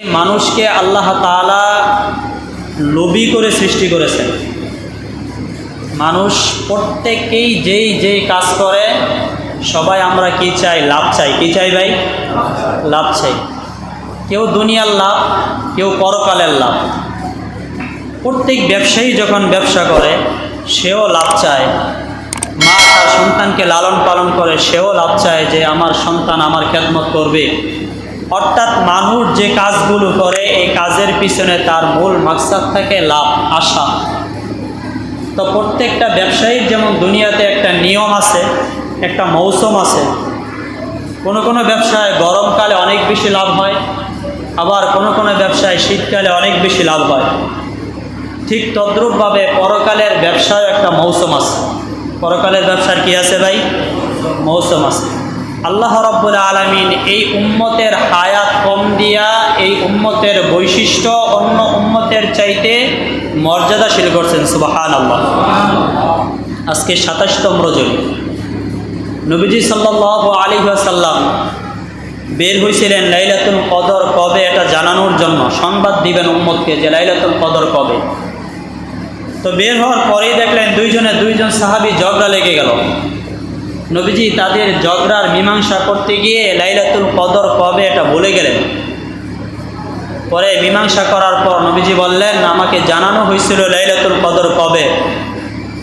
মানুষকে আল্লাহ তাআলা লোভী করে সৃষ্টি করেছেন। মানুষ প্রত্যেকেই যেই কাজ করে সবাই আমরা কি চাই? লাভ চাই। কি চাই ভাই? লাভ চাই। কেউ দুনিয়ার লাভ, কেউ পরকালের লাভ। প্রত্যেক ব্যবসায়ী যখন ব্যবসা করে সেও লাভ চায়। মা তার সন্তানকে লালন পালন করে, সেও লাভ চায় যে আমার সন্তান আমার খেদমত করবে। অর্থাৎ মানুষ যে কাজগুলো করে এই কাজের পিছনে তার মূল মাকসাদ থাকে লাভ, আশা। তো প্রত্যেকটা ব্যবসায়ীর যেমন দুনিয়াতে একটা নিয়ম আছে, একটা মৌসুম আছে। কোনো ব্যবসায় গরমকালে অনেক বেশি লাভ হয়, আবার কোনো ব্যবসায় শীতকালে অনেক বেশি লাভ হয়। ঠিক তদ্রূপভাবে পরকালের ব্যবসায় একটা মৌসুম আছে। পরকালের ব্যবসার কি আছে ভাই? মৌসুম আছে। আল্লাহ রাব্বুল আলামিন এই উম্মতের হায়াত কম দিয়া এই উম্মতের বৈশিষ্ট্য অন্য উম্মতের চাইতে মর্যাদাশীল করছেন। সুবহানাল্লাহ। আজকে ২৭তম রজনী নবীজি সাল্লাল্লাহু আলাইহি ওয়াসাল্লাম বের হয়েছিলেন লাইলাতুল কদর কবে এটা জানানোর জন্য, সংবাদ দিবেন উম্মতকে যে লাইলাতুল কদর কবে। তো বের হওয়ার পরেই দেখলেন দুইজন সাহাবী ঝগড়া লেগে গেল। নবীজি তাদের ঝগড়ার মীমাংসা করতে গিয়ে লাইলাতুল কদর কবে এটা ভুলে গেলেন। পরে মীমাংসা করার পর নবীজি বললেন, আমাকে জানানো হয়েছিল লাইলাতুল কদর কবে,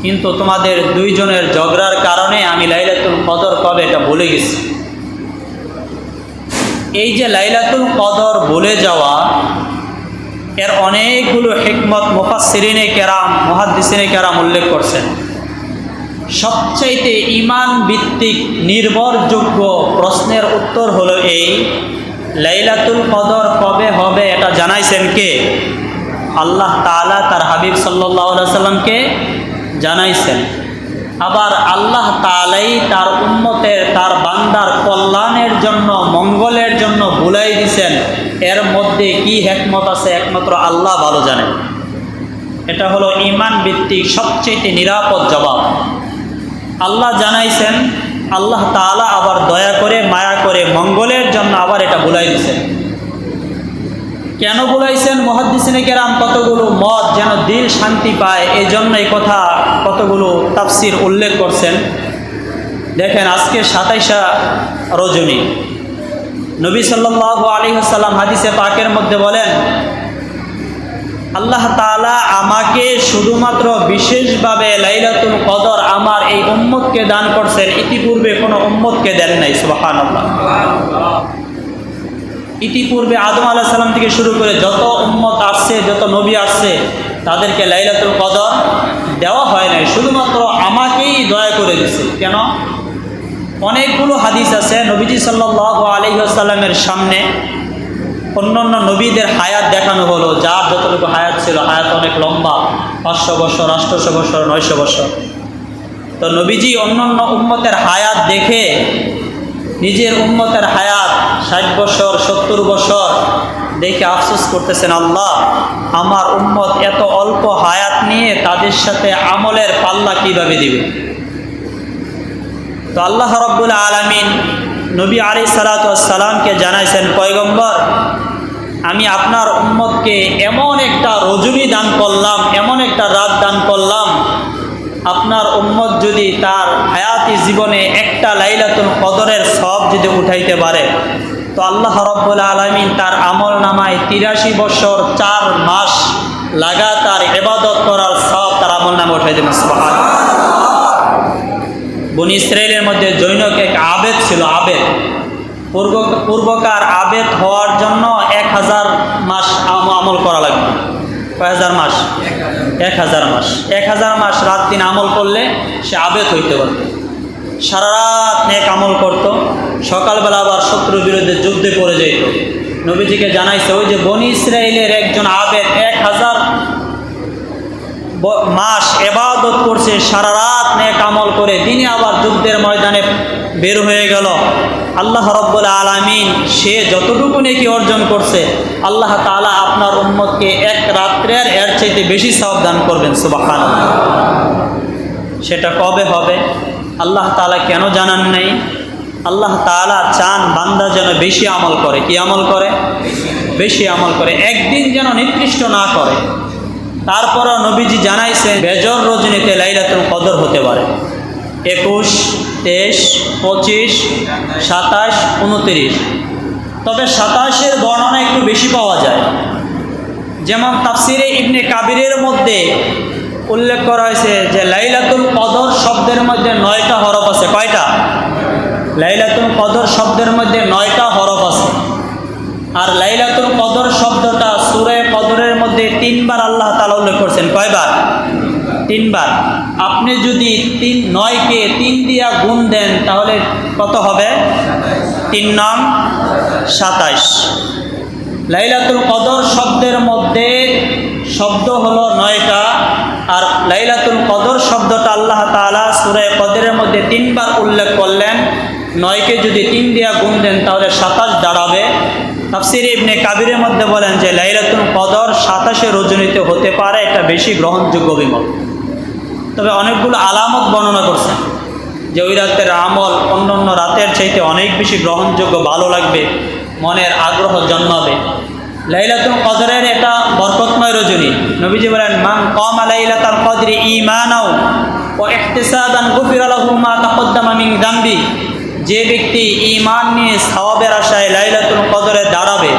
কিন্তু তোমাদের দুইজনের ঝগড়ার কারণে আমি লাইলাতুল কদর কবে এটা ভুলে গেছি। এই যে লাইলাতুল কদর ভুলে যাওয়া, এর অনেকগুলো হিকমত মুফাসসিরিনে কেরাম, মুহাদ্দিসিনে কেরাম উল্লেখ করছেন। সবচাইতে ঈমান ভিত্তিক নির্ভরযোগ্য প্রশ্নের উত্তর হলো এই, লাইলাতুল কদর কবে হবে এটা জানাইছেন কে? আল্লাহ তাআলা তার হাবিব সাল্লাল্লাহু আলাইহি সাল্লামকে জানাইছেন। আবার আল্লাহ তাআলাই তার উম্মতের, তার বান্দার কল্যাণের জন্য, মঙ্গলের জন্য বুলাই দিছেন। এর মধ্যে কি হিকমত আছে একমাত্র আল্লাহ ভালো জানেন। এটা হলো ঈমান ভিত্তিক সবচেয়ে নিরাপদ জবাব। আল্লাহ জানাইছেন, আল্লাহ তাআলা আবার দয়া করে মায়া করে মঙ্গলের জন্য আবার এটা বুলাই দিছেন। কেন বুলাইছেন? মুহাদ্দিসিনে কেরাম কতগুলো মত যেন দিল শান্তি পায়, এই জন্য এই কথা কতগুলো তাফসির উল্লেখ করছেন। দেখেন, আজকে ২৭শা রজনী নবী সাল্লাল্লাহু আলাইহি ওয়াসাল্লাম হাদিসে পাকের মধ্যে বলেন, আল্লাহ তাআলা আমাকে শুধুমাত্র বিশেষভাবে লাইলাতুল কদর আমার এই উম্মতকে দান করছেন, ইতিপূর্বে কোনো উম্মতকে দেন নাই। সুবহানাল্লাহ। ইতিপূর্বে আদম আলাইহিস সালাম থেকে শুরু করে যত উম্মত আসছে, যত নবী আসছে, তাদেরকে লাইলাতুল কদর দেওয়া হয় নাই, শুধুমাত্র আমাকেই দয়া করে দিয়েছে। কেন? অনেকগুলো হাদিস আছে নবীজি সাল্লাল্লাহু আলাইহি ওয়াসাল্লামের সামনে অন্যান্য নবীদের হায়াত দেখানো হলো, যার যতটুকু হায়াত ছিল, হায়াত অনেক লম্বা, ৫০০ বছর, ৮০০ বছর, ৯০০ বছর। তো নবীজি অন্যান্য উম্মতের হায়াত দেখে নিজের উম্মতের হায়াত ৬০ বছর, ৭০ বছর দেখে আফসোস করতেছেন, আল্লাহ আমার উম্মত এত অল্প হায়াত নিয়ে তাদের সাথে আমলের পাল্লা কিভাবে দিবে। তো আল্লাহ রাব্বুল আলামিন নবী আলাইহিস সালাতু ওয়াস সালামকে জানাইছেন, পয়গম্বর আমি আপনার উম্মতকে এমন একটা রজনী দান করলাম, এমন একটা রাত দান করলাম, আপনার উম্মত যদি তার হায়াতি জীবনে একটা লাইলাতুল কদরের সওয়াব যদি উঠাইতে পারে, তো আল্লাহ রাব্বুল আলামিন তার আমল নামায় ৮৩ বছর ৪ মাস লাগাতার ইবাদত করার সওয়াব তার আমল নামে উঠাই দেবেন। সুবহানাল্লাহ। বনি ইসরাইলের মধ্যে জৈনক এক আবেদ ছিল। আবেদ পূর্বকার আবেদ হওয়ার জন্য ১০০০ মাস আমল করা লাগবে। কয় হাজার মাস? ১০০০ মাস। ১০০০ মাস রাত দিন আমল করলে সে আবেদ হইতে পারত। সারা রাত নেক আমল করত, সকালবেলা আবার শত্রুর বিরুদ্ধে যুদ্ধে পড়ে যেত। নবীজিকে জানাইছে, ওই যে বনি ইসরাইলের একজন আবেদ ১০০০ মাস ইবাদত করছে, সারা রাত নেক আমল করে দিনে আবার যুদ্ধের ময়দানে বের হয়ে গেল। আল্লাহ রাব্বুল আলামিন সে যতটুকু নেকি অর্জন করছে, আল্লাহ তাআলা আপনার উম্মতকে এক রাত্রের এর চাইতে বেশি সওয়াব দান করবেন। সুবহানাল্লাহ। সেটা কবে হবে আল্লাহ তাআলা কেন জানান নাই? আল্লাহ তাআলা চান বান্দা যেন বেশি আমল করে। কি আমল করে? বেশি আমল করে, একদিন যেন নির্দিষ্ট না করে। তারপরও নবীজি জানাইছেন বেজর রজনীতে লাইলাতুল কদর হতে পারে 21, 23, 25, 27, 29। তবে 27-এর বর্ণনা একটু বেশি পাওয়া যায়। যেমন তাফসিরে ইবনে কাবিরের মধ্যে উল্লেখ করা হয়েছে যে লাইলাতুল কদর শব্দের মধ্যে 9টা হরফ আছে। কয়টা? লাইলাতুল কদর শব্দের মধ্যে 9টা হরফ আছে। আর লাইলাতুল কদর শব্দটা সূরা কদরের মধ্যে 3 বার আল্লাহ তাআলা উল্লেখ করছেন। কয়বার? 3 বার। আপনি যদি 9কে 3 দিয়া গুণ দেন তাহলে কত হবে? 3 নং 27। লাইলাতুল কদর শব্দের মধ্যে শব্দ হলো 9টা, আর লাইলাতুল কদর শব্দটা আল্লাহ তাআলা সূরা কদরের মধ্যে 3 বার উল্লেখ করলেন। 9কে যদি 3 দিয়া গুণ দেন তাহলে 27 দাঁড়াবে। তাফসির ইবনে কাবিরের মধ্যে বলেন যে লাইলাতুল কদর 27 রজনীতে হতে পারে, এটা বেশি গ্রহণযোগ্য অভিমত। তবে অনেকগুলো আলামত বর্ণনা করছেন যে ওই রাতের আমল অন্যান্য রাতের চাইতে অনেক বেশি গ্রহণযোগ্য, ভালো লাগবে, মনের আগ্রহ জন্মাবে। লাইলাতুল কদরের এটা বরকতময় রজনী। নবীজি বলেন মান কামা লাইলাতুল কদরি ঈমানাও ওয়া ইহতিসাবান গুফিরা লাহু মা তাকদ্দামা মিন যামবি। যে ব্যক্তি ঈমান নিয়ে সওয়াবের আশায় লাইলাতুল কদরে দাঁড়াবে,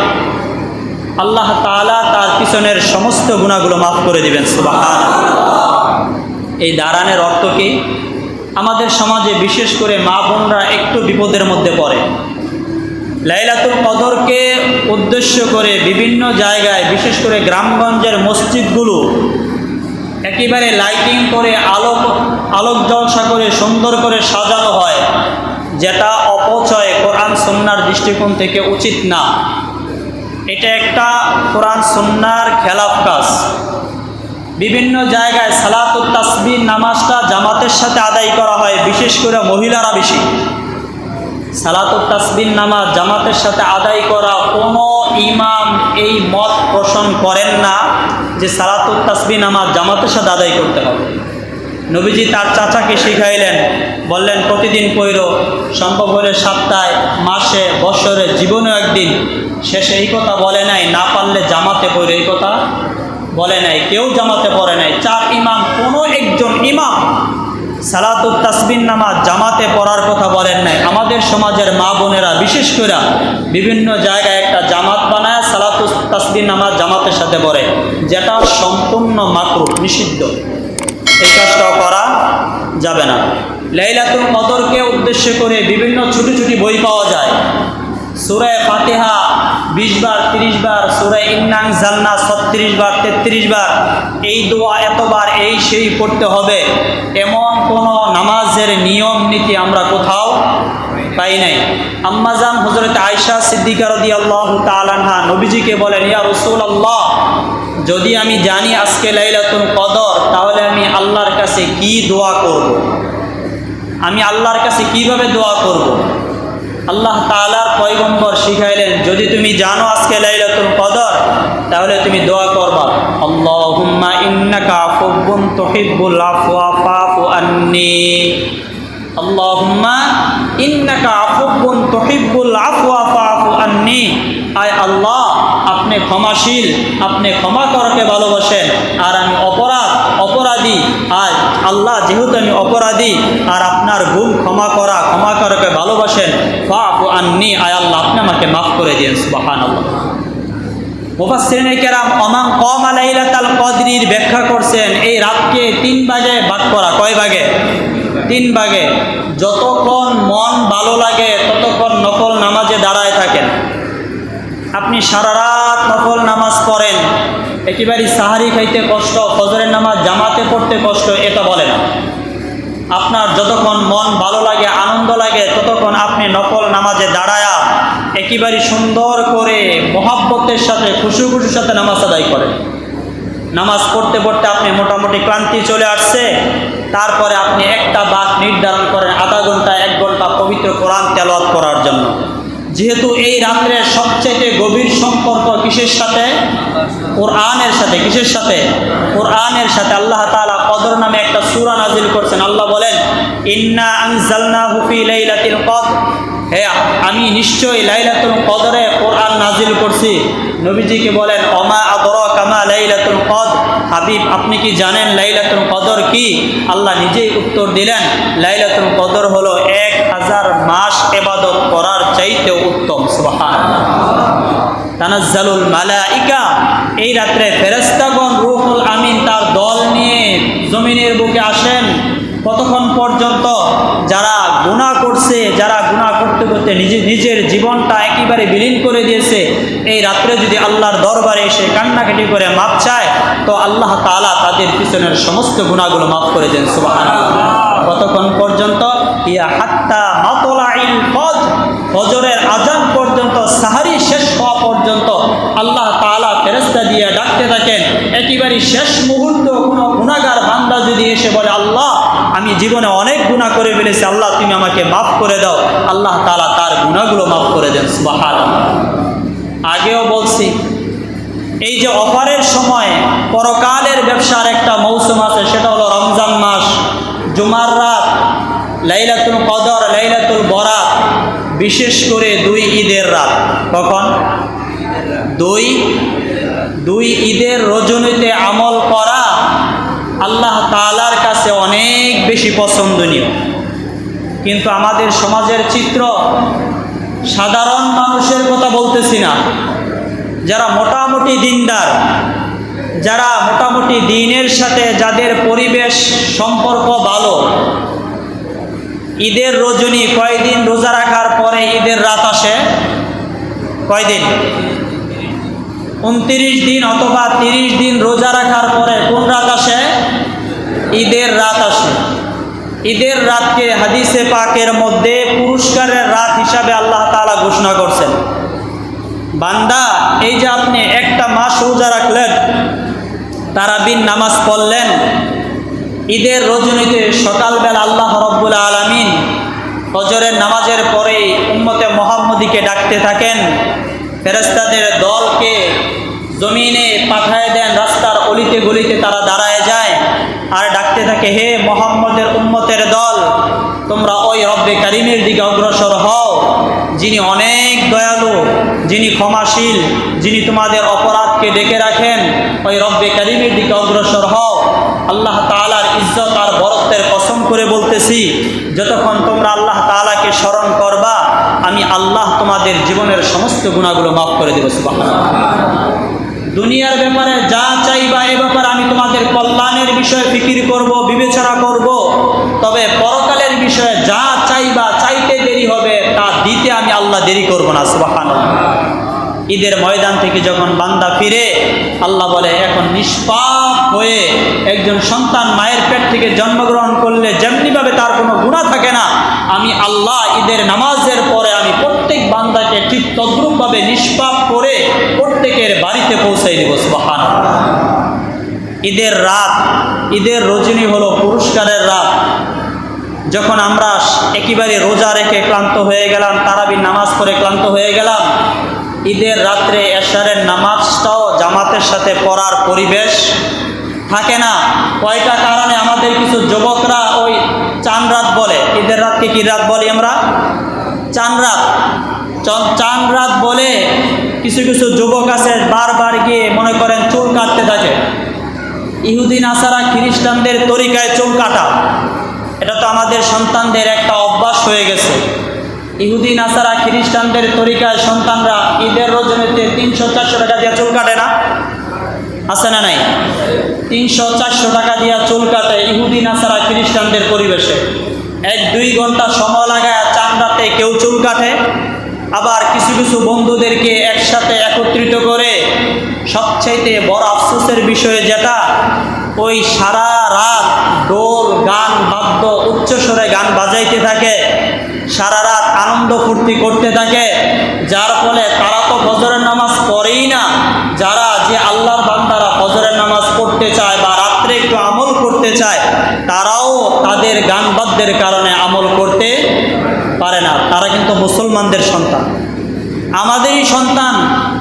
আল্লাহ তাআলা তার পিছনের সমস্ত গুনাহগুলো মাফ করে দিবেন। সুবহানাল্লাহ। এই দাঁড়ানোর অর্থ কি? আমাদের সমাজে বিশেষ করে মা বোনরা একটু বিপদের মধ্যে পড়ে। লাইলাতুল কদরকে উদ্দেশ্য করে বিভিন্ন জায়গায়, বিশেষ করে গ্রামগঞ্জের মসজিদগুলো একেবারে লাইটিং করে আলোক জলসা করে সুন্দর করে সাজানো হয়, যেটা অপচয় কোরআন সুন্নাহর দৃষ্টিকোণ থেকে উচিত না। এটা একটা কোরআন সুন্নাহর খেলাফ কাজ। বিভিন্ন জায়গায় সালাতুত তাসবিহ নামাজটা জামাতের সাথে আদায় করা হয়, বিশেষ করে মহিলারা বেশি। সালাতুত তাসবিহ নামাজ জামাতের সাথে আদায় করা, কোনো ইমাম এই মত পোষণ করেন না যে সালাতুত তাসবিহ নামাজ জামাতের সাথে আদায় করতে হবে। নবীজি তার চাচাকে শিখাইলেন, বললেন প্রতিদিন পড়ো, সম্ভব হলে সপ্তাহে, মাসে, বছরে, জীবনে একদিন। শেষে এই কথা বলে নাই না পারলে জামাতে পড়ো, এই কথা বলে নাই। কেউ জামাতে পড়ে নাই। 4 ইমাম, কোনো একজন ইমাম সালাতুত তাসবিহ নামাজ জামাতে পড়ার কথা বলেন নাই। আমাদের সমাজের মা বোনেরা বিশেষ করে বিভিন্ন জায়গায় একটা জামাত বানায় সালাতুত তাসবিহ নামাজ জামাতের সাথে পড়ে, যেটা সম্পূর্ণ মাকরুহ, নিষিদ্ধ। এই কাজটাও করা যাবে না। লাইলাতুল কদরকে উদ্দেশ্য করে বিভিন্ন ছোটো ছোটো বই পাওয়া যায়। সূরা ফাতিহা 20 বার 30 বার, সূরা ইন্না আনজালনা 36 বার 33 বার, এই দোয়া এতবার, এই সেই পড়তে হবে, এমন কোনো নামাজের নিয়ম নীতি আমরা কোথাও পাই নাই। আম্মাজান হযরত আয়েশা সিদ্দিকা রাদিয়াল্লাহু তাআলা আনহা নবীজিকে বলেন, ইয়া রাসূলুল্লাহ, যদি আমি জানি আজকে লাইলাতুল কদর, তাহলে আমি আল্লাহর কাছে কি দোয়া করব? আমি আল্লাহর কাছে কিভাবে দোয়া করব? আল্লাহ তাআলার পয়গম্বর শিখাইলেন, যদি তুমি জানো আজকে লাইলাতুল কদর, তাহলে তুমি দোয়া করবা, আল্লাহুম্মা ইন্নাকা আফুবুন তুহিব্বুল আফওয়া ফাফু আন্নী। আল্লাহুম্মা ইন্নাকা আফুবুন তুহিব্বুল আফওয়া ফাফু আন্নী। আয় আল্লাহ, আপনি ক্ষমাশীল, আপনি ক্ষমা করতে ভালোবাসেন, আর আমি অপরাধী। আর আল্লাহ, যেহেতু আমি অপরাধী আর আপনার ভুল ক্ষমা করতে ভালোবাসেন, ফাফু আন্নী, আয় আল্লাহ আপনি আমাকে মাফ করে দিন। সুবহানাল্লাহ। মুফাসসিরিনে কেরাম ওমান কামা লাইলাতুল কদরির ব্যাখ্যা করছেন, এই রাতকে 3 ভাগে ভাগ করা। কয় ভাগে? 3 ভাগে। যতক্ষণ মন ভালো লাগে ততক্ষণ নফল নামাজে দাঁড়ায় থাকেন। আপনি সারা রাত নফল নামাজ পড়েন, একেবারে সাহারি খাইতে কষ্ট, ফজরের নামাজ জামাতে পড়তে কষ্ট, এটা বলে না। আপনার যতক্ষণ মন ভালো লাগে, আনন্দ লাগে, ততক্ষণ আপনি নফল নামাজে দাঁড়ায়া একেবারে সুন্দর করে মহাব্বতের সাথে, খুশুর সাথে নামাজ আদায় করেন। নামাজ পড়তে পড়তে আপনি মোটামুটি ক্লান্তি চলে আসছে, তারপরে আপনি একটা বাক নির্ধারণ করেন আধা ঘন্টা 1 ঘন্টা পবিত্র কোরআন তেলাওয়াত করার জন্য। যেহেতু এই রাত্রের সবচেয়ে গভীর সম্পর্ক কিসের সাথে? কোরআনের সাথে। কিসের সাথে? কোরআনের সাথে। আল্লাহ তাআলা কদর নামে একটা সূরা নাজিল করছেন। আল্লাহ বলেন, ইন্না আনজালনাহু ফি লাইলাতিল কদর, হে আমি নিশ্চয়ই লাইলাতুল কদরে কোরআন নাজিল করছি। নবীজিকে বলেন ওমা আদরাকা মা লাইলাতুল কদর, হাবিব আপনি কি জানেন লাইলাতুল কদর কি? আল্লাহ নিজেই উত্তর দিলেন লাইলাতুল কদর হলো 1000 মাস ইবাদত করার চাইতে উত্তম। সুবহানাল্লাহ। তানাজ্জালুল মালাইকা, এই রাত্রে ফেরেশতাগণ রূহুল আমিন তার দল নিয়ে জমিনের বুকে আসেন। কতক্ষণ পর্যন্ত? যারা গুনাহ করছে, যারা গুনাহ করতে করতে নিজের জীবনটা একেবারে বিলীন করে দিয়েছে, এই রাত্রে যদি আল্লাহর দরবারে এসে কান্নাকাটি করে মাপ চায় তো আল্লাহ তাআলা তাদের পিছনের সমস্ত গুনাহগুলো মাফ করে দেন। সুবহানাল্লাহ। কতক্ষণ পর্যন্ত? ইয়া হাত্তা মাতলাইল ফজর, ফজরের আজান পর্যন্ত, সাহারি শেষ হওয়া পর্যন্ত আল্লাহ তাআলা ফেরেশতা দিয়ে ডাকতে থাকেন। একেবারে শেষ মুহূর্ত কোনো গুনাহগার বান্দা যদি এসে বলে আল্লাহ আমি জীবনে অনেক গুনাহ করে ফেলেছি, আল্লাহ তুমি আমাকে মাফ করে দাও, আল্লাহ তাআলা তার গুনাহগুলো মাফ করে দেন। সুবহানাল্লাহ। আগেও বলছি এই যে অফারের সময় পরকালের ব্যবসার একটা মৌসুম আছে, সেটা হলো রমজান মাস, জুমার রাত, লাইলাতুল কদর, লাইলাতুল বরাত, বিশেষ করে 2 ঈদের রাত। কখন? দুই ঈদের রজনীতে আমল করা আল্লাহ তাআলার কাছে অনেক বেশি পছন্দনীয়। কিন্তু আমাদের সমাজের চিত্র, সাধারণ মানুষের কথা বলতেছি না, যারা মোটামুটি দিনদার, যারা মোটামুটি দিনের সাথে যাদের পরিবেশ সম্পর্ক ভালো, ঈদের রজনী কয়দিন রোজা রাখার পরে ঈদের রাত আসে? কয়দিন? 29 দিন অথবা 30 দিন রোজা রাখার পরে কোন রাত আসে? ঈদের রাত আসে। ঈদের রাতকে হাদিসে পাকের মধ্যে পুরস্কারের রাত হিসাবে আল্লাহ তাআলা ঘোষণা করছেন। বান্দা এই যে আপনি একটা মাস রোজা রাখলেন, তারাবির নামাজ পড়লেন, ঈদের রজনীতে সকালবেলা আল্লাহ রব্বুল আলামিন ফজরের নামাজের পরেই উম্মতে মুহাম্মদীকে ডাকতে থাকেন, ফেরেশতাদের দলকে জমিনে পাঠায় দেন, রাস্তার অলিতে গলিতে তারা দাঁড়ায় যায় আর ডাকতে থাকে হে মুহাম্মদের উম্মতের দল, তোমরা ওই রব্বে কারিমের দিকে অগ্রসর হও, যিনি অনেক দয়ালু, যিনি ক্ষমাশীল, যিনি তোমাদের অপরাধকে ডেকে রাখেন, ওই রব্বে কারিমের দিকে অগ্রসর হও। আল্লাহ তাআলার ইজ্জত আর বরত্বের কসম করে বলতেছি, যতক্ষণ তোমরা আল্লাহ তাআলাকে স্মরণ করবা আমি আল্লাহ তোমাদের জীবনের সমস্ত গুনাহগুলো মাফ করে দেব। সুবহানাল্লাহ। দুনিয়ার ব্যাপারে যা চাইবা এ ব্যাপারে আমি তোমাদের কল্যাণের বিষয়ে ফিকির করব, বিবেচনা করব, তবে পরকালের বিষয়ে যা চাইবা, চাইতে দেরি হবে, তা দিতে আমি আল্লাহ দেরি করব না। সুবহানাল্লাহ। ঈদের ময়দান থেকে যখন বান্দা ফিরে, আল্লাহ বলে এখন নিষ্পাপ হয়ে একজন সন্তান মায়ের পেট থেকে জন্মগ্রহণ করলে যেমনিভাবে তার কোনো গুনাহ থাকে না, আমি আল্লাহ ঈদের নামাজের পরে আমি প্রত্যেক বান্দাকে ঠিক তদ্রূপভাবে নিষ্পাপ করে প্রত্যেকের বাড়িতে পৌঁছাই দেব। সুবহানাল্লাহ। ঈদের রাত, ঈদের রজনী হলো পুরস্কারের রাত। যখন আমরা একেবারে রোজা রেখে ক্লান্ত হয়ে গেলাম, তারাবির নামাজ পড়ে ক্লান্ত হয়ে গেলাম, ঈদের রাত্রে এশারের নামাজটাও জামাতের সাথে পড়ার পরিবেশ থাকে না। কয়টা কারণে আমাদের কিছু যুবকরা ওই চান রাত বলে, ঈদের রাতকে কি রাত বলি আমরা? চান রাত। চান রাত বলে কিছু কিছু যুবক আছে বারবার গিয়ে মনে করেন চুল কাটতে থাকে। ইহুদি নাসারা খ্রিস্টানদের তরিকায় চুল কাটা, এটা তো আমাদের সন্তানদের একটা অভ্যাস হয়ে গেছে। ইহুদি নাসারা খ্রিস্টানদের তরিকায় সন্তানরা ঈদের রজনীতে 300-400 টাকা দিয়ে চুল কাটে না? আছে না নাই? 300-400 টাকা দিয়ে চুল কাটে ইহুদি নাসারা খ্রিস্টানদের পরিবেশে। 1-2 ঘন্টা সময় লাগায় চান রাতে কেউ চুল কাটে। আবার কিছু কিছু বন্ধুদেরকে একসাথে একত্রিত করে, সবচাইতে বড় আফসোসের বিষয়ে যেটা, ওই সারা রাত ডোল গান বাদ্য উচ্চস্বরে গান বাজাইতে থাকে, সারা রাত আনন্দ ফুর্তি করতে থাকে, যার ফলে তারা তো ফজরের নামাজ পড়েই না। যারা যে আল্লাহর বান্দারা ফজরের নামাজ পড়তে চায় বা রাত্রে একটু আমল করতে চায়, তারাও তাদের গান বাদ্যের কারণে আমল করতে পারে না। তারা কিন্তু মুসলমানদের সন্তান, আমাদেরই সন্তান,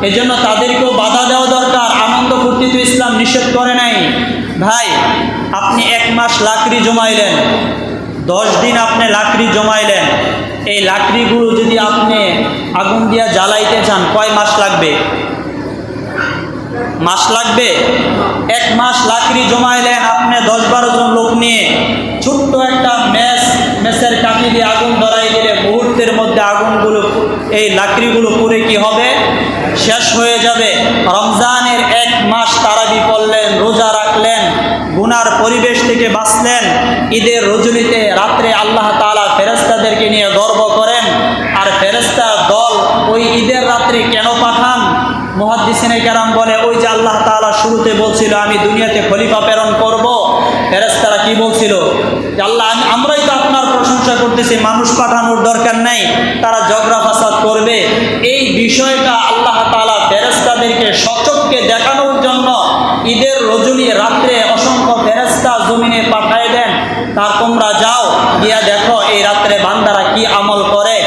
এজন্য তাদেরকেও বাধা দেওয়া দরকার। আনন্দ ফুর্তি তো ইসলাম নিষেধ করে নাই। ভাই আপনি 1 মাস লাকড়ি জমাইলেন, 10 দিন আপনি লাকড়ি জমাইলেন, এই লাকড়িগুলো যদি আপনি আগুন দিয়া জ্বালাইতে চান কয় মাস লাগবে? মাস লাগবে? 1 মাস লাকড়ি জমাইলেন আপনি 10-12 জন লোক নিয়ে, ছোট্ট একটা মেসের কাঠি দিয়ে আগুন ধরাই দিলে মুহূর্তের মধ্যে আগুনগুলো, এই লাকড়িগুলো পুড়ে কি হবে? শেষ হয়ে যাবে। রমজানের 1 মাস তারাবি পড়লেন, রোজা রাখলেন, গুনার পরিবেশ থেকে বাঁচলেন, ঈদের রজনীতে রাত্রে আল্লাহ তাআলা ফেরেশতাদেরকে নিয়ে গর্ব করেন। আর ফেরেশতা দল ওই ঈদের রাত্রে কেন পাঠান? মুহাদ্দিসিনে কেরাম বলে, ওই যে আল্লাহ তাআলা শুরুতে বলছিল আমি দুনিয়াতে খলিফা প্রেরণ করব, ফেরেশতারা কি বলছিল? যে আল্লাহ আমরাই তো আপনার প্রশংসা করতেছি, মানুষ পাঠানোর দরকার নাই, তারা ঝগড়া ফাসাদ করবে। এই বিষয়টা আল্লাহ তাআলা ফেরেশতাদেরকে সচক্ষে দেখানোর জন্য ঈদের রজনী রাত্রে অসংখ্য ফেরেশতা জমিনে পাঠায় দেন, তার তোমরা যাও গিয়া দেখো এই রাত্রে বান্দারা কি আমল করে।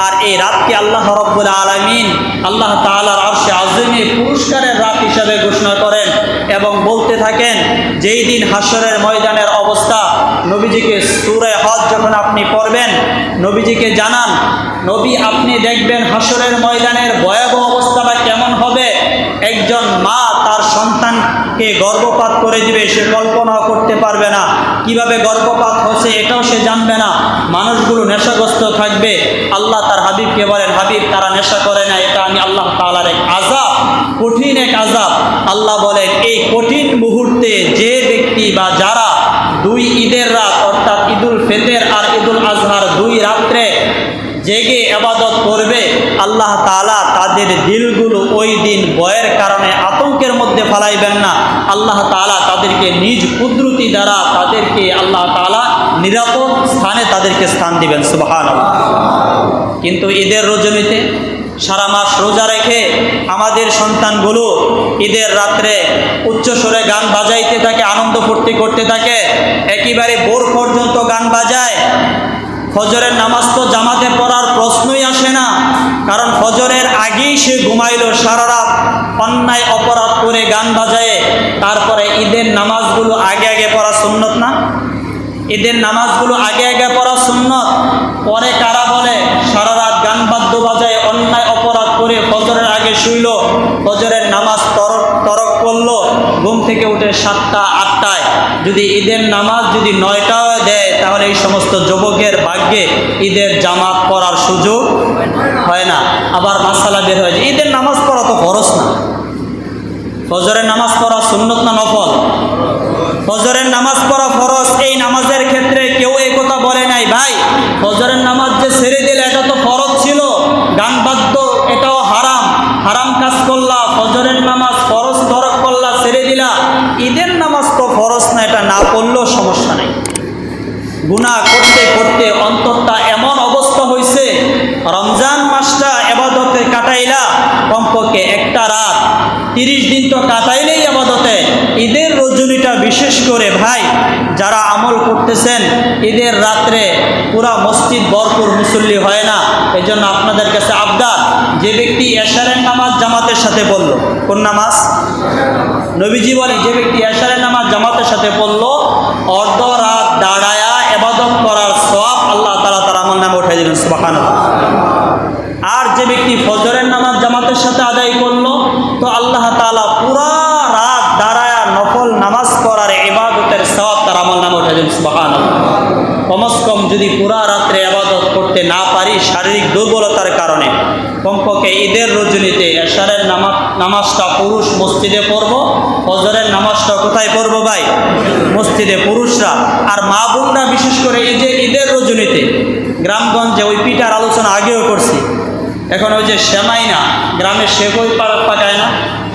আর এই রাতকে আল্লাহ রাব্বুল আলামিন আল্লাহ তাআলার আরশে আযীমে পুরস্কারের রাত হিসাবে ঘোষণা করেন এবং বলতে থাকেন, যেই দিন হাশরের ময়দানের অবস্থা, নবীজিকে সূরা হজ যখন আপনি পড়বেন নবীজিকে জানান, নবী আপনি দেখবেন হাশরের ময়দানের ভয়াবহ অবস্থাটা কেমন হবে। একজন মা তার সন্তানকে গর্ভপাত করে দিবে, সে কল্পনাও করতে পারবে না, কিভাবে গর্ভপাত হচ্ছে এটাও সে জানবে না। মানুষগুলো নেশাগ্রস্ত থাকবে। আল্লাহ তার হাবিবকে বলেন, হাবিব তারা নেশা করে না, এটা আমি আল্লাহ তাআলার এক আযাব, কঠিন এক আযাব। আল্লাহ বলেন, এই কঠিন মুহূর্তে যে ব্যক্তি বা যারা 2 ঈদের রাত অর্থাৎ ঈদুল ফিতর আর ঈদুল আজহার 2 রাত্রে জেগে ইবাদত করবে, আল্লাহ তাআলা তাদের দিলগুলো ওই দিন ভয়ের কারণে আতঙ্কের মধ্যে ফেলাইবেন না। আল্লাহ তাআলা তাদেরকে নিজ কুদরতি দ্বারা তাদেরকে আল্লাহ তাআলা নিরাপদ স্থানে তাদেরকে স্থান দিবেন। সুবহানাল্লাহ। কিন্তু ঈদের রজনীতে সারা মাস রোজা রেখে আমাদের সন্তানগুলো ঈদের রাত্রে উচ্চস্বরে গান বাজাইতে থাকে, আনন্দ ফুর্তি করতে থাকে, একেবারে ভোর পর্যন্ত গান বাজায়। ফজরের নামাজ তো জামাতে পড়ার প্রশ্নই আসে না, কারণ ফজরের আগেই সে ঘুমাইলো, সারা রাত অন্যায় অপরাধ করে গান বাজায়। তারপরে ঈদের নামাজগুলো আগে আগে পড়া সুন্নত না? ঈদের নামাজগুলো আগে আগে পড়া সুন্নত। পরে কারা বলে সারা রাত গান বাদ্য বাজায় অন্যায় অপরাধ করে ফজরের আগে শুইল, ফজরের নামাজ তরক করলো, ঘুম থেকে উঠে 7টা 8টায়, যদি ঈদের নামাজ যদি 9টাও দেয় তাহলে এই সমস্ত যুবকের ভাগ্যে ঈদের জামাত পড়ার সুযোগ হয় না। আবার মাসালা বের হয়ে যায়, ঈদের নামাজ পড়া তো ফরজ না, ফজরের নামাজ পড়া সুন্নত না নফল? ফজরের নামাজ পড়া ফরজ। এই নামাজের ক্ষেত্রে কেউ এই কথা বলে নাই, ভাই ফজরের নামাজ যে ছেড়ে দিলে এটা তো ফরজ ছিল, গান বাদ্য এটাও হারাম, হারাম কাজ করলা, ফজরের নামাজ ফরজ তরক করলা, ছেড়ে দিলা। ঈদের নামাজ তো ফরজ না, এটা না পড়লেও সমস্যা নেই। গুনাহ করতে করতে অন্তরটা এমন অবস্থা হয়েছে, রমজান মাসটা ইবাদতে কাটাইলা কমপক্ষে একটা রাত, 30 দিন তো কাটাইলেই ইবাদতে। ঈদের রজনীটা বিশেষ করে ভাই যারা আমল করতেছেন, ঈদের রাত্রে পুরা মসজিদ ভরপুর মুসল্লি হয় না। এই জন্য আপনাদের কাছে আবদার, যে ব্যক্তি এশারের নামাজ জামাতের সাথে পড়ল, কোন নামাজ? নবীজি বলে, যে ব্যক্তি এশারের নামাজ জামাতের সাথে পড়ল, অর্ধ রাত দাঁড়ায়া ইবাদত করার সওয়াব আল্লাহ তাআলা তার আমল নামে উঠাই দিবেন। সুবহানাল্লাহ। আর যে ব্যক্তি ফজরের নামাজ জামাতের সাথে আদায় করলো, তো আল্লাহ তাআলা পুরা রাত দাঁড়ায়া নফল নামাজ পড়ার ইবাদতের সওয়াব তার আমল নামে উঠাই দিবেন। সুবহানাল্লাহ। কমস কম যদি পুরা রাত্রে ইবাদত করতে না পারি শারীরিক দুর্বলতার কারণে, কমপক্ষে ঈদের রজনীতে এশারের নামাজটা পুরুষ মসজিদে পড়ব, ফজরের নামাজটা কোথায় পড়ব ভাই? মসজিদে পুরুষরা। আর মা বোনরা বিশেষ করে এই যে ঈদের রজনীতে গ্রামগঞ্জে ওই পিঠার আলোচনা আগেও করছি, এখন ওই যে সেমাই না, গ্রামে সেকই পাকায় না,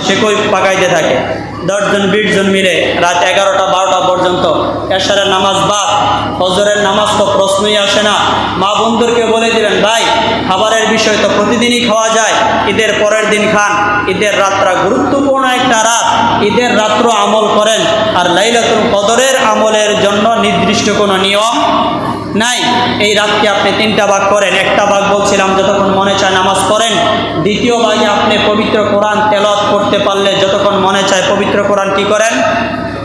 সেকই পাকাইতে থাকে 10 জন 20 জন মিলে রাত 11টা 12টা পর্যন্ত। এশারের নামাজ বাদ, ফজরের নামাজ তো প্রশ্নই আসে না। মা বন্ধুরকে বলে দিলেন, ভাই খাবারের বিষয় তো প্রতিদিনই খাওয়া যায়, ঈদের পরের দিন খান। ঈদের রাতটা গুরুত্বপূর্ণ একটা রাত, ঈদের রাত্র আমল করেন। আর লাইলাতুল কদরের আমলের জন্য নির্দিষ্ট কোনো নিয়ম নাই। এই রাতকে আপনি 3টা ভাগ করেন। একটা ভাগ বলছিলাম যতক্ষণ মনে চায় নামাজ পড়েন, দ্বিতীয় ভাগে আপনি পবিত্র কোরআন তেলাওয়াত করতে পারলে যতক্ষণ মনে চায় পবিত্র কোরআন কি করেন?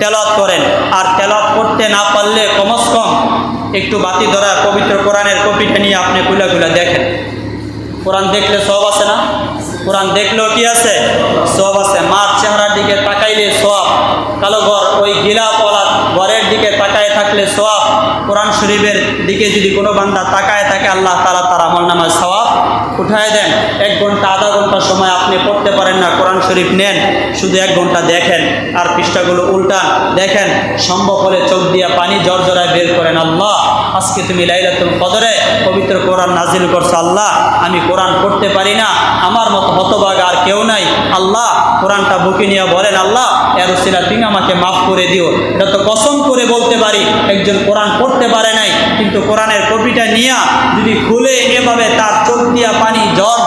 তেলাওয়াত করেন। আর তেলাওয়াত করতে না পারলে কমস কম একটু বাতি ধরা পবিত্র কোরআনের কপিটা নিয়ে আপনি খুলে খুলে দেখেন। কোরআন দেখলে সওয়াব আছে না? কোরআন দেখলেও কি আছে? সওয়াব আছে। মার চেহারার দিকে তাকাইলে সওয়াব, কালো ঘর ওই গিলাপওয়ালা ঘরের দিকে তাকায় থাকলে সওয়াব। কোরআন শরীফের দিকে যদি কোনো বান্দা তাকায় থাকে, আল্লাহ তাআলা তার আমলনামায় সওয়াব উঠায় দেন। 1 ঘন্টা আধা ঘন্টা সময় আপনি পড়তে পারেন না, কোরআন শরীফ নেন, শুধু 1 ঘন্টা দেখেন আর পৃষ্ঠাগুলো উল্টান, দেখেন সম্ভব হলে চোখ দিয়ে পানি জড়জড়ায় বের করেন। আল্লাহ, আজকে তুমি লাইলাতুল কদরে পবিত্র কোরআন নাজিল করছো। আল্লাহ, আমি কোরআন পড়তে পারি না, আমার মতো হতভাগা আর কেউ নাই। আল্লাহ, কোরআনটা বুকে নিয়ে বলেন, আল্লাহ এর উসিলা তুমি আমাকে মাফ করে দিও। এটা তো কসম করে বলতে পারি, একজন কোরআন পড়তে পারে নাই, কিন্তু কোরআনের কপিটা নিয়ে যদি খুলে এভাবে তার চোখ দিয়া পানি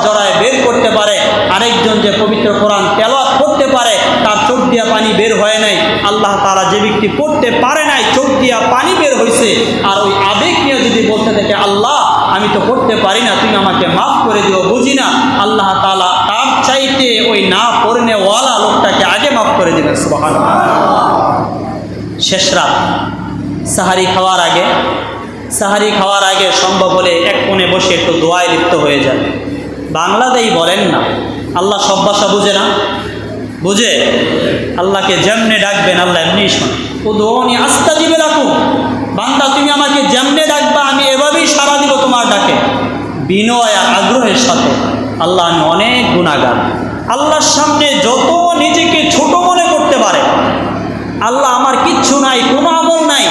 জড়ায় বের করতে পারে, আরেকজন যে পবিত্র কোরআন তেলাওয়াত করতে পারে তার চোখ দিয়া পানি বের হয় নাই, আল্লাহ তাআলা যে ব্যক্তি পড়তে পারে নাই চোখ দিয়া পানি বের হয়েছে, আর ওই আবেগ নিয়ে যদি বলতে থাকে, আল্লাহ আমি তো পড়তে পারি না, তুমি আমাকে মাফ করে দিও, বুঝি না, আল্লাহ তাআলা তার চাইতে ওই না পড়নেওয়ালা লোকটাকে আগে মাফ করে দিবেন। সুবহানাল্লাহ। শেষ রাত, সাহারি খাওয়ার আগে সম্ভব হলে এক কোণে বসে একটু দোয়ায় লিপ্ত হয়ে যায়। বাংলাতেই বলেন না, আল্লাহ সব ভাষা বুঝে না? বুঝে। আল্লাহকে যেমনে ডাকবেন আল্লাহ এমনি শোনে। উদউনি আস্তাজিব লাকুম, বান্দা তুমি আমাকে যেমনে ডাকবা আমি এভাবেই সাড়া দিব তোমার ডাকে, বিনয় আর আগ্রহের সাথে। আল্লাহ আমি অনেক গুনাহগার, আল্লাহর সামনে যত নিজেকে ছোট মনে করতে পারে, আল্লাহ আমার কিচ্ছু নাই, কোনো আমল নাই,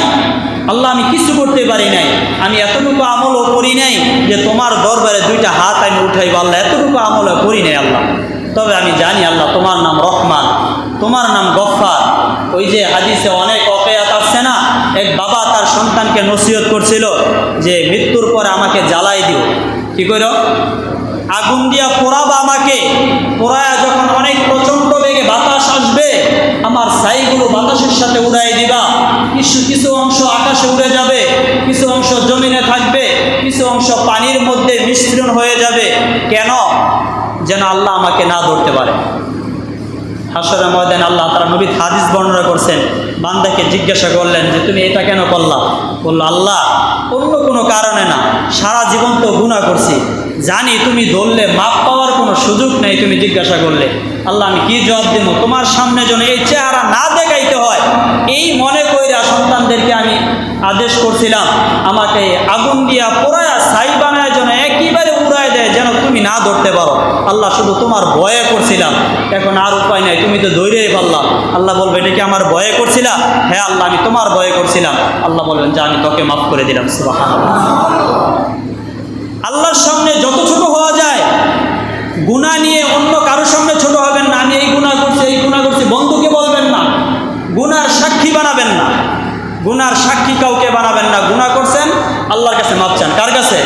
আল্লাহ আমি কিছু করতে পারি নাই, আমি এতটুকু আমলও করি নাই যে তোমার দরবারে 2টা হাত আমি উঠাইব, আল্লাহ এতটুকু আমলও করি নাই আল্লাহ। তবে আমি জানি আল্লাহ তোমার নাম রহমান, তোমার নাম গফফার। ওই যে হাদিসে অনেক ওয়াকিয়াত আছে না, এক বাবা তার সন্তানকে নসিহত করছিল যে মৃত্যুর পরে আমাকে জ্বালাই দিও। কি করো? আগুন দিয়া পোড়াবা আমাকে, পোড়ায়া যখন অনেক প্রচণ্ড বেগে বাতাস আসবে আমার ছাইগুলো বাতাসের সাথে উড়াই দিবা, কিছু অংশ আকাশে উড়ে যাবে, কিছু অংশ জমিনে থাকবে, কিছু অংশ পানির মধ্যে মিশ্রণ হয়ে যাবে। কেন? যেন আল্লাহ আমাকে না ধরতে পারে। হাসরের ময়দানে আল্লাহ তাআলা নবী হাদিস বর্ণনা করছেন, বান্দাকে জিজ্ঞাসা করলেন যে তুমি এটা কেন করলা? বলল, আল্লাহ অন্য কোনো কারণে না, সারা জীবন তো গুনাহ করছি, জানি তুমি ধরলে মাপ পাওয়ার কোনো সুযোগ নেই, তুমি জিজ্ঞাসা করলে। আল্লাহ আমি কি জবাব দেবো? তোমার সামনে যেন এই চেহারা না দেখাইতে হয়, এই মনে কইরা সন্তানদেরকে আমি আদেশ করছিলাম আমাকে আগুন দিয়া পোড়ায়া ছাই বানায় যেন একেবারে উড়ায় দেয়, যেন তুমি না ধরতে পারো। আল্লাহ শুধু তোমার ভয়ে করছিলাম, এখন আর উপায় নাই, তুমি তো ধৈর্যই পারলাম। আল্লাহ বলবে এটা কি আমার ভয়ে করছিলা? হ্যাঁ আল্লাহ আমি তোমার ভয়ে করছিলাম। আল্লাহ বলবেন যা আমি তোকে মাফ করে দিলাম। সুবহানাল্লাহ। আল্লাহর সামনে যত ছোট হওয়া যায়, গুনাহ নিয়ে অন্য কারোর সামনে ছোট হবেন না। আমি এই গুনাহ করছি, এই গুনাহ করছি বন্ধুকে বলবেন না, গুনার সাক্ষী বানাবেন না, গুনার সাক্ষী কাউকে বানাবেন না। গুনাহ করছেন, আল্লাহর কাছে মাপ চান। কার কাছে?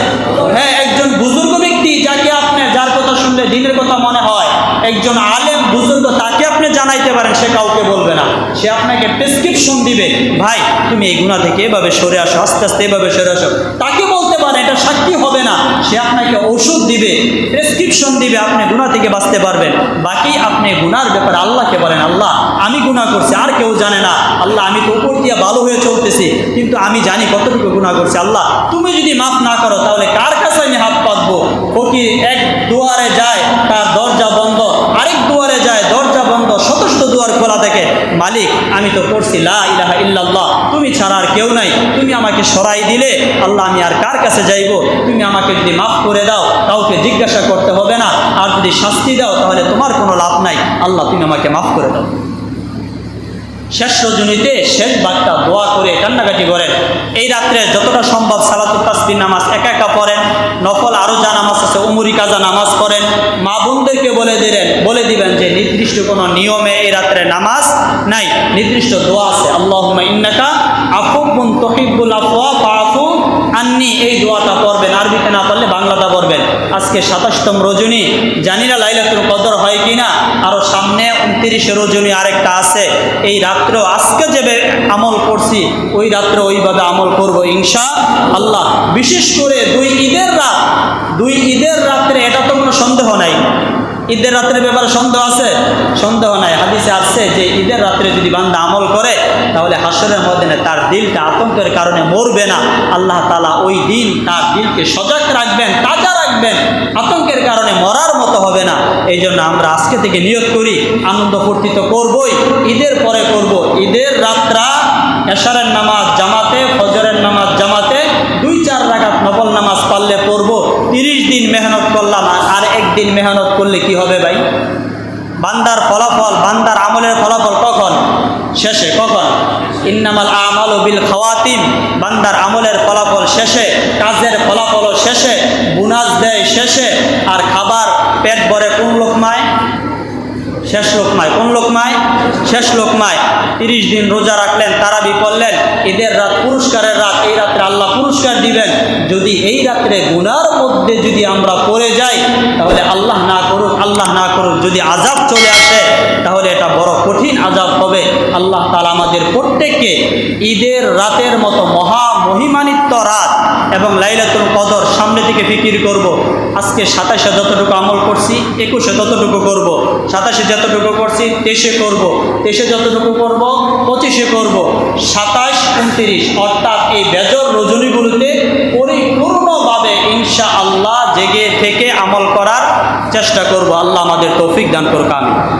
হ্যাঁ, একজন বুজুর্গ ব্যক্তি যাকে আপনি, যার কথা শুনলে দিনের কথা মনে হয়, একজন আলেম বুজুর্গ, তাকে আপনি জানাইতে পারেন, সে কাউকে বলবে না। সে আপনাকে প্রেসক্রিপশন দিবে, ভাই তুমি এই গুনাহ থেকে এভাবে সরে আসো, আস্তে আস্তে এভাবে সরে আসো। তাকে বলতে পারেন, এটা সাক্ষী হবে না। সে আপনাকে ওষুধ দিবে, প্রেসক্রিপশন দিবে, আপনি গুনাহ থেকে বাঁচতে পারবেন। বাকি আপনি গুনার ব্যাপারে আল্লাহকে বলেন, আল্লাহ আমি গুনাহ করছি, আর কেউ জানে না। আল্লাহ আমি তো উপর দিয়ে ভালো হয়ে চলতেছি, কিন্তু আমি জানি কতটুকু গুনাহ করছি। আল্লাহ তুমি যদি মাফ না করো তাহলে কার কাছে আমি হাত পাতবো? ফকির এক দুয়ারে যায়, তার দরজা বন্ধ, আরেক দুয়ারে যায়, দরজা বন্ধ, শত দুয়ার খোলা থাকে। মালিক আমি তো পড়ছি লা ইলাহা ইল্লাল্লাহ, তুমি ছাড়া আর কেউ নাই, তুমি আমাকে সরাই দিলে আল্লাহ আমি আর কার কাছে যাইব? তুমি আমাকে যদি মাফ করে দাও কাউকে জিজ্ঞাসা করতে হবে না, আর যদি শাস্তি দাও তাহলে তোমার কোনো লাভ নাই। আল্লাহ তুমি আমাকে মাফ করে দাও। শেষ রজনীতে শেষ বার্তা দোয়া করে কান্নাকাটি করেন। এই রাত্রে যতটা সম্ভব সালাতুত তাসবিহ নামাজ একা একা পড়েন, নফল আরও যা নামাজ আছে উমরি কাজা নামাজ পড়েন। মা বোনদেরকে বলে দিবেন যে নির্দিষ্ট কোনো নিয়মে এই রাত্রে নামাজ নাই, নির্দিষ্ট দোয়া আছে। আল্লাহুম্মা ইন্নাকা আফুউন তুহিব্বুল আফওয়া ফাআফু আন্নি, এই দোয়াটা পড়বেন। আরবিতে না পারলে বাংলাটা পড়বেন। আজকে 27তম রজনী, জানি না লাইলাতুল কদর হয় কিনা, আরও সামনে 29 রজনী আরেকটা আছে। এই রাত্র আজকে যে আমল করছি ওই রাত্রে ওইভাবে আমল করব ইনশাআল্লাহ। বিশেষ করে দুই ঈদের রাত্রে, এটা তো কোনো সন্দেহ নাই। ঈদের রাত্রের ব্যাপারে সন্দেহ আছে? সন্দেহ নাই। হাদিসে আসছে যে ঈদের রাত্রে যদি বান্দা আমল করে তাহলে হাসরের ময়দানে তার দিলটা আতঙ্কের কারণে মরবে না। আল্লাহ তাআলা ওই দিন তার দিলকে সজাগ রাখবেন, তাজা রাখবেন, আতঙ্কের কারণে মরার মতো হবে না। এই জন্য আমরা আজকে থেকে নিয়ত করি, আনন্দ ফুর্তি তো করবই, ঈদের পরে করব। ঈদের রাতটা এশারের নামাজ জামাতে, ফজরের নামাজ জামাতে, 2-4 রাকাত নফল নামাজ পারলে পড়বো। 30 দিন মেহনত করলাম, আর একদিন মেহনত করলে কি হবে ভাই? বান্দার ফলাফল, বান্দার আমলের ফলাফল কখন? শেষে। কখন? ইন্নামাল আমালু বিল খাওয়াতিম। বান্দার আমলের ফলাফল শেষে, কাজের ফলাফল শেষে, বোনাস দেয় শেষে। আর খাবার পেট ভরে কোন লোকমায়? শেষ লোকমায়। কোন লোকমায়? শেষ লোকমায়। 30 দিন রোজা রাখলেন, তারাবি করলেন, ঈদের রাত পুরস্কারের রাত, এই রাত্রে আল্লাহ পুরস্কার দিবেন। যদি এই রাত্রে গুনার মধ্যে যদি আমরা পড়ে যাই, তাহলে আল্লাহ না করুক যদি আযাব চলে আসে, তাহলে এটা বড় কঠিন আযাব হবে। আল্লাহ তাআলা আমাদের প্রত্যেককে ঈদের রাতের মতো মহা মহিমান্বিত রাত এবং লাইলাতুল কদর সামনে থেকে ফিকির করব। আজকে 27-এ যতটুকু আমল করছি, 21-এ ততটুকু করব। 27-এ যতটুকু করছি, 23-এ করব। 23-এ যতটুকু করব, 25-এ করব। 27, 29 অর্থাৎ এই বেজর রজনীগুলোতে পরিপূর্ণভাবে ইনশাআল্লাহ জেগে থেকে আমল করার চেষ্টা করব। আল্লাহ আমাদের তৌফিক দান করুক। আমিন।